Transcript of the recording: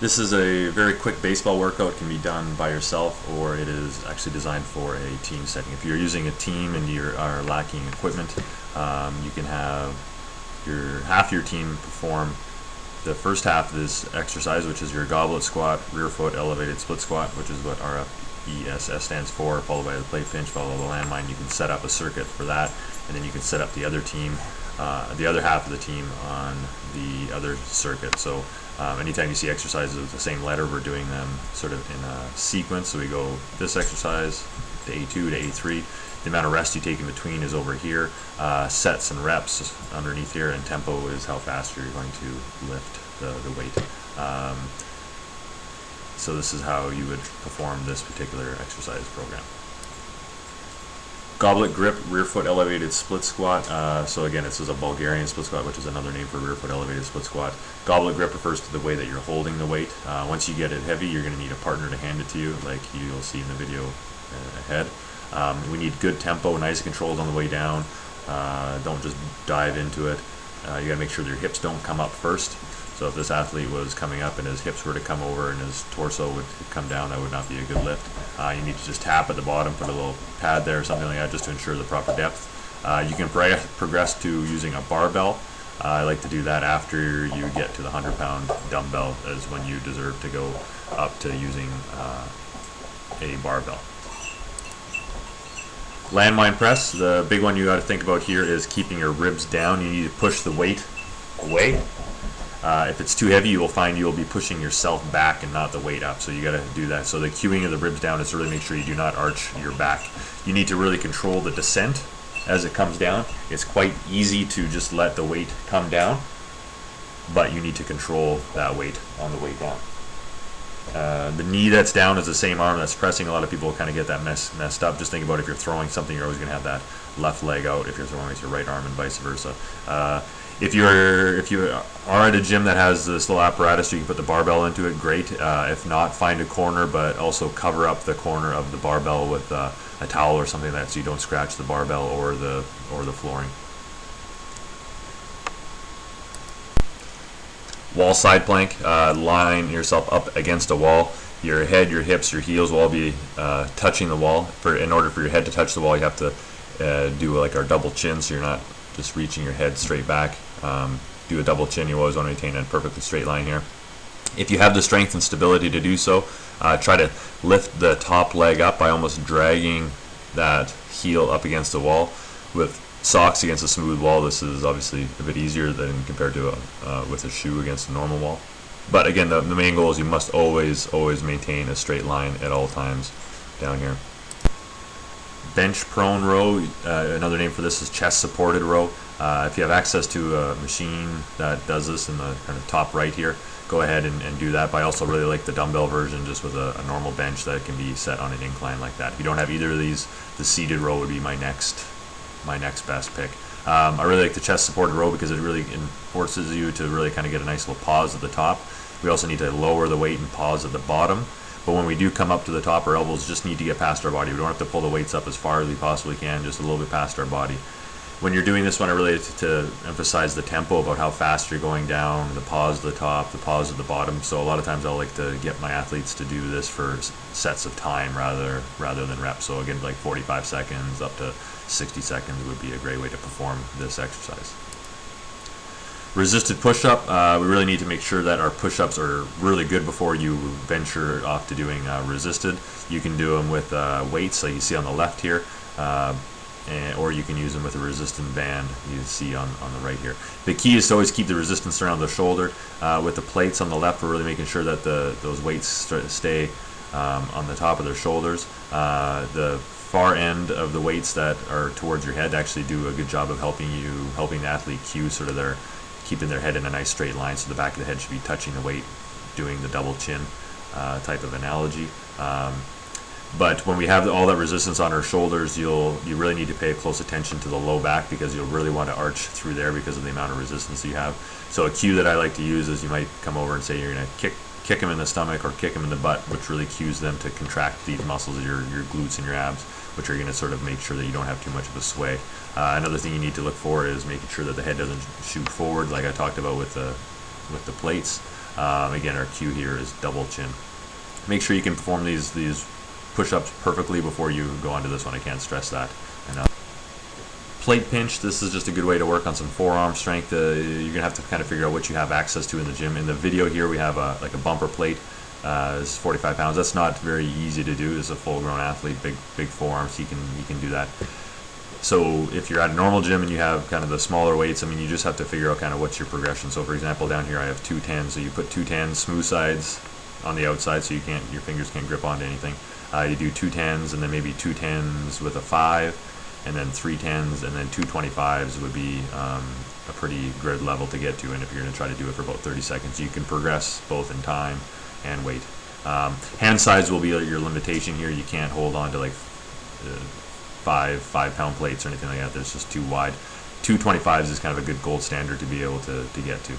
This is a very quick baseball workout. It can be done by yourself, or it is actually designed for a team setting. If you're using a team and you are lacking equipment, you can have half your team perform the first half of this exercise, which is your goblet squat, rear foot elevated split squat, which is what RFESS stands for, followed by the plate pinch, followed by the landmine. You can set up a circuit for that, and then you can set up the other team, the other half of the team on the other circuit. So anytime you see exercises with the same letter, we're doing them sort of in a sequence. So we go this exercise to A2 to A3. The amount of rest you take in between is over here. Sets and reps underneath here, and tempo is how fast you're going to lift the weight. So this is how you would perform this particular exercise program. Goblet grip, rear foot elevated split squat. So again, this is a Bulgarian split squat, which is another name for rear foot elevated split squat. Goblet grip refers to the way that you're holding the weight. Once you get it heavy, you're going to need a partner to hand it to you, like you'll see in the video ahead. We need good tempo, nice controls on the way down. Don't just dive into it. You got to make sure that your hips don't come up first. So if this athlete was coming up and his hips were to come over and his torso would come down, that would not be a good lift. You need to just tap at the bottom, put a little pad there or something like that just to ensure the proper depth. You can progress to using a barbell. I like to do that after you get to the 100-pound dumbbell, is when you deserve to go up to using a barbell. Landmine press, the big one you got to think about here is keeping your ribs down. You need to push the weight away. If it's too heavy, you will find you will be pushing yourself back and not the weight up. So you got to do that. So the cueing of the ribs down is to really make sure you do not arch your back. You need to really control the descent as it comes down. It's quite easy to just let the weight come down, but you need to control that weight on the way down. The knee that's down is the same arm that's pressing. A lot of people kind of get that messed up. Just think about if you're throwing something, you're always going to have that left leg out if you're throwing with your right arm, and vice versa. If you are at a gym that has this little apparatus, you can put the barbell into it, great. If not, find a corner, but also cover up the corner of the barbell with a towel or something like that, so you don't scratch the barbell or the flooring. Wall side plank, line yourself up against a wall. Your head, your hips, your heels will all be touching the wall. In order for your head to touch the wall, you have to do like our double chin, so you're not just reaching your head straight back. Do a double chin. You always want to maintain a perfectly straight line here. If you have the strength and stability to do so, try to lift the top leg up by almost dragging that heel up against the wall. With socks against a smooth wall, this is obviously a bit easier than compared to with a shoe against a normal wall. But again, the main goal is you must always maintain a straight line at all times down here. Bench prone row, another name for this is chest supported row. If you have access to a machine that does this in the kind of top right here, go ahead and do that. But I also really like the dumbbell version, just with a normal bench that can be set on an incline like that. If you don't have either of these, the seated row would be my next best pick. I really like the chest supported row because it really forces you to really kind of get a nice little pause at the top. We also need to lower the weight and pause at the bottom. But when we do come up to the top, our elbows just need to get past our body. We don't have to pull the weights up as far as we possibly can, just a little bit past our body. When you're doing this one, I really like to emphasize the tempo about how fast you're going down, the pause at the top, the pause at the bottom. So a lot of times I'll like to get my athletes to do this for sets of time rather than reps. So again, like 45 seconds up to 60 seconds would be a great way to perform this exercise. Resisted push-up, we really need to make sure that our push-ups are really good before you venture off to doing resisted. You can do them with weights, like you see on the left here, or you can use them with a resistance band you see on the right here. The key is to always keep the resistance around the shoulder. With the plates on the left, we're really making sure that those weights stay on the top of their shoulders. The far end of the weights that are towards your head actually do a good job of helping the athlete cue sort of keeping their head in a nice straight line, so the back of the head should be touching the weight, doing the double chin type of analogy. But when we have all that resistance on our shoulders, you really need to pay close attention to the low back, because you'll really want to arch through there because of the amount of resistance you have. So a cue that I like to use is you might come over and say you're going to kick them in the stomach or kick them in the butt, which really cues them to contract these muscles, your glutes and your abs, which are going to sort of make sure that you don't have too much of a sway. Another thing you need to look for is making sure that the head doesn't shoot forward, like I talked about with the plates. Again, our cue here is double chin. Make sure you can perform these push-ups perfectly before you go onto this one. I can't stress that enough. Plate pinch, this is just a good way to work on some forearm strength. You're gonna have to kind of figure out what you have access to in the gym. In the video here, we have like a bumper plate. It's 45 pounds. That's not very easy to do. As a full-grown athlete, big forearms, he can do that. So if you're at a normal gym and you have kind of the smaller weights, I mean, you just have to figure out kind of what's your progression. So for example, down here I have 210s. So you put 210s, smooth sides on the outside, so your fingers can't grip onto anything. You do 210s and then maybe 210s with a 5, and then 310s, and then 225s would be a pretty good level to get to. And if you're going to try to do it for about 30 seconds, you can progress both in time and weight. Hand size will be your limitation here. You can't hold on to like 5-pound plates or anything like that. That's just too wide. 225s is kind of a good gold standard to be able to get to.